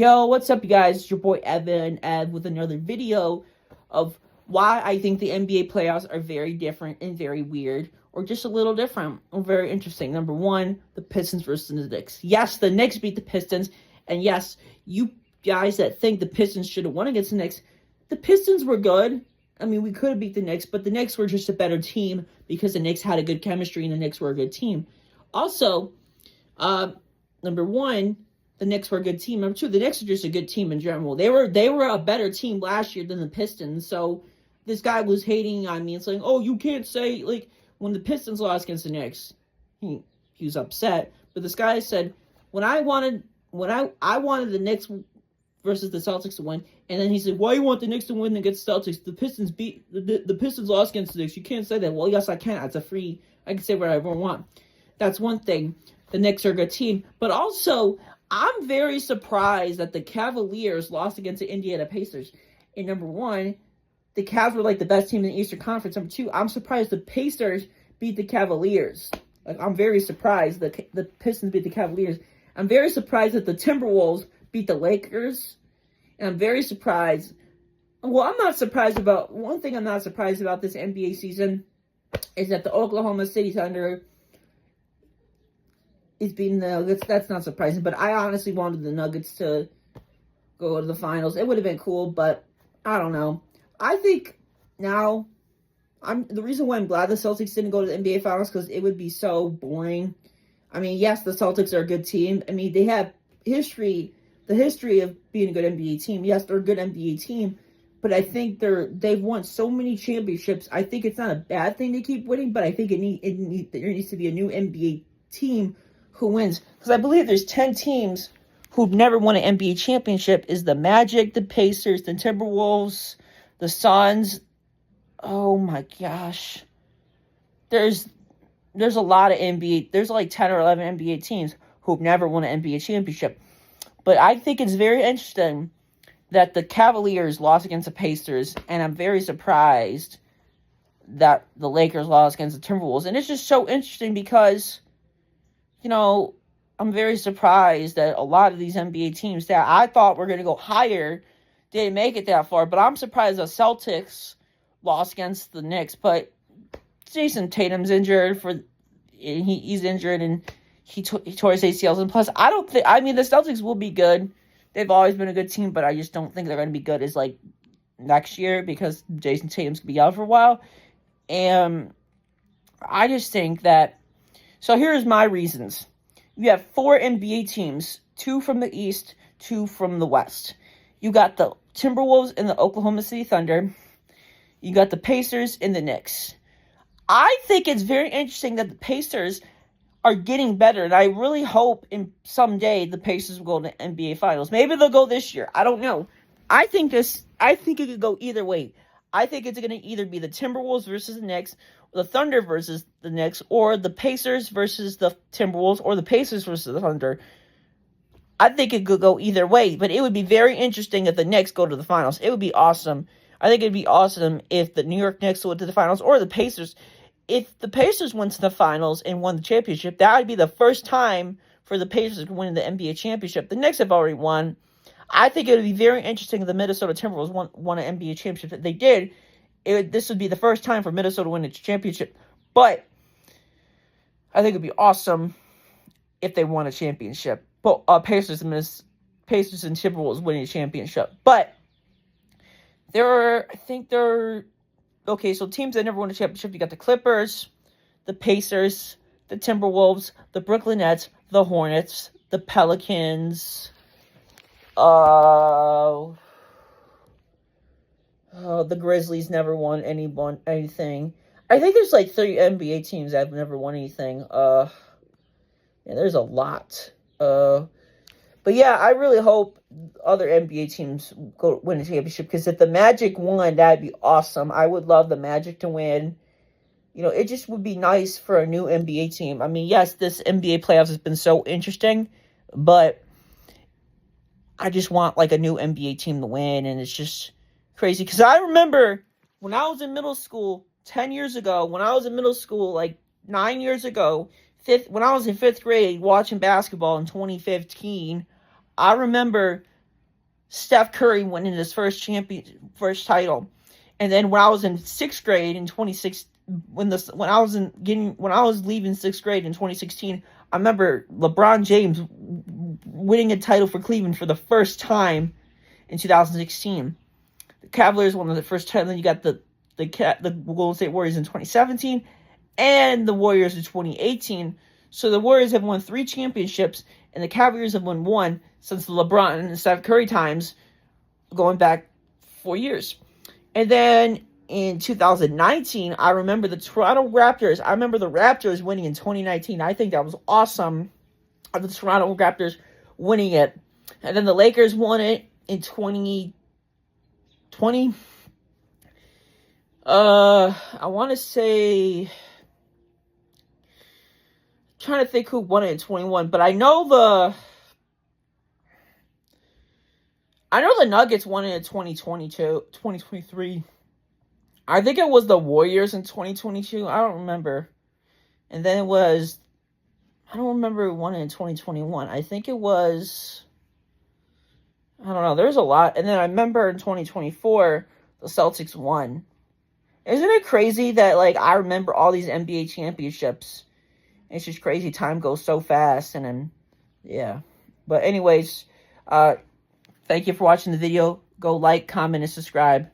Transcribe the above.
Yo, what's up, you guys? It's your boy Ev with another video of why I think the NBA playoffs are very different and very weird, or just a little different or very interesting. Number one, the Pistons versus the Knicks. Yes, the Knicks beat the Pistons, and yes, you guys that think the Pistons should have won against the Knicks, the Pistons were good. I mean, we could have beat the Knicks, but the Knicks were just a better team because the Knicks had a good chemistry and the Knicks were a good team. Also, number one, the Knicks were a good team. Number two, the Knicks are just a good team in general. They were a better team last year than the Pistons. So this guy was hating on me and saying, "Oh, you can't say like when the Pistons lost against the Knicks." He was upset. But this guy said, I wanted the Knicks versus the Celtics to win, and then he said, "Why you want the Knicks to win against the Celtics? The Pistons the Pistons lost against the Knicks. You can't say that." Well, yes, I can. It's I can say whatever I want. That's one thing. The Knicks are a good team, but also I'm very surprised that the Cavaliers lost against the Indiana Pacers. And number one, the Cavs were like the best team in the Eastern Conference. Number two, I'm surprised the Pacers beat the Cavaliers. I'm very surprised that the Pistons beat the Cavaliers. I'm very surprised that the Timberwolves beat the Lakers. And I'm very surprised. Well, I'm not surprised about one thing. I'm not surprised about this NBA season is that the Oklahoma City Thunder is beating the Nuggets. That's not surprising, but I honestly wanted the Nuggets to go to the finals. It would have been cool, but I don't know. I think now the reason why I'm glad the Celtics didn't go to the NBA finals because it would be so boring. I mean, yes, the Celtics are a good team. I mean, they have the history of being a good NBA team. Yes, they're a good NBA team, but I think they've won so many championships. I think it's not a bad thing to keep winning, but I think there needs to be a new NBA team who wins, because I believe there's 10 teams who've never won an NBA championship. Is the Magic, the Pacers, the Timberwolves, the Suns. Oh my gosh, there's a lot of NBA. There's like 10 or 11 NBA teams who've never won an NBA championship. But I think it's very interesting that the Cavaliers lost against the Pacers, and I'm very surprised that the Lakers lost against the Timberwolves. And it's just so interesting because, I'm very surprised that a lot of these NBA teams that I thought were going to go higher didn't make it that far. But I'm surprised the Celtics lost against the Knicks. But Jason Tatum's injured he's injured and he tore his ACLs. And plus, the Celtics will be good. They've always been a good team, but I just don't think they're going to be good as like next year because Jason Tatum's going to be out for a while. And I just think that. So here's my reasons. You have 4 NBA teams, 2 from the East, 2 from the West. You got the Timberwolves and the Oklahoma City Thunder. You got the Pacers and the Knicks. I think it's very interesting that the Pacers are getting better, and I really hope someday the Pacers will go to the NBA Finals. Maybe they'll go this year. I don't know. I think it could go either way. I think it's going to either be the Timberwolves versus the Knicks, the Thunder versus the Knicks, or the Pacers versus the Timberwolves, or the Pacers versus the Thunder. I think it could go either way, but it would be very interesting if the Knicks go to the finals. It would be awesome. I think it would be awesome if the New York Knicks went to the finals, or the Pacers. If the Pacers went to the finals and won the championship, that would be the first time for the Pacers to win the NBA championship. The Knicks have already won. I think it would be very interesting if the Minnesota Timberwolves won an NBA championship. If they did, this would be the first time for Minnesota to win a championship. But I think it would be awesome if they won a championship. But Pacers and Timberwolves winning a championship. But okay, so teams that never won a championship, you got the Clippers, the Pacers, the Timberwolves, the Brooklyn Nets, the Hornets, the Pelicans, the Grizzlies never won anything. I think there's like 3 NBA teams that have never won anything. There's a lot. But yeah, I really hope other NBA teams go win a championship, because if the Magic won, that'd be awesome. I would love the Magic to win. It just would be nice for a new NBA team. I mean, yes, this NBA playoffs has been so interesting, but I just want like a new NBA team to win, and it's just crazy. Because I remember when I was in middle school 10 years ago, like 9 years ago, when I was in 5th grade watching basketball in 2015, I remember Steph Curry winning his first title. And then when I was in 6th grade in 26 when I was leaving 6th grade in 2016, I remember LeBron James winning a title for Cleveland for the first time in 2016. The Cavaliers won the first time. Then you got the Golden State Warriors in 2017 and the Warriors in 2018. So the Warriors have won 3 championships and the Cavaliers have won 1 since the LeBron and Steph Curry times, going back 4 years. And then in 2019, I remember the Toronto Raptors. I remember the Raptors winning in 2019. I think that was awesome. The Toronto Raptors winning it. And then the Lakers won it in 2020. I want to say... I'm trying to think who won it in 21, but I know the Nuggets won it in 2022, 2023. I think it was the Warriors in 2022. I don't remember. And then I don't remember who won it in 2021. I think it was, I don't know. There's a lot. And then I remember in 2024, the Celtics won. Isn't it crazy that, like, I remember all these NBA championships? It's just crazy. Time goes so fast. And then, yeah. But anyways, thank you for watching the video. Go like, comment, and subscribe.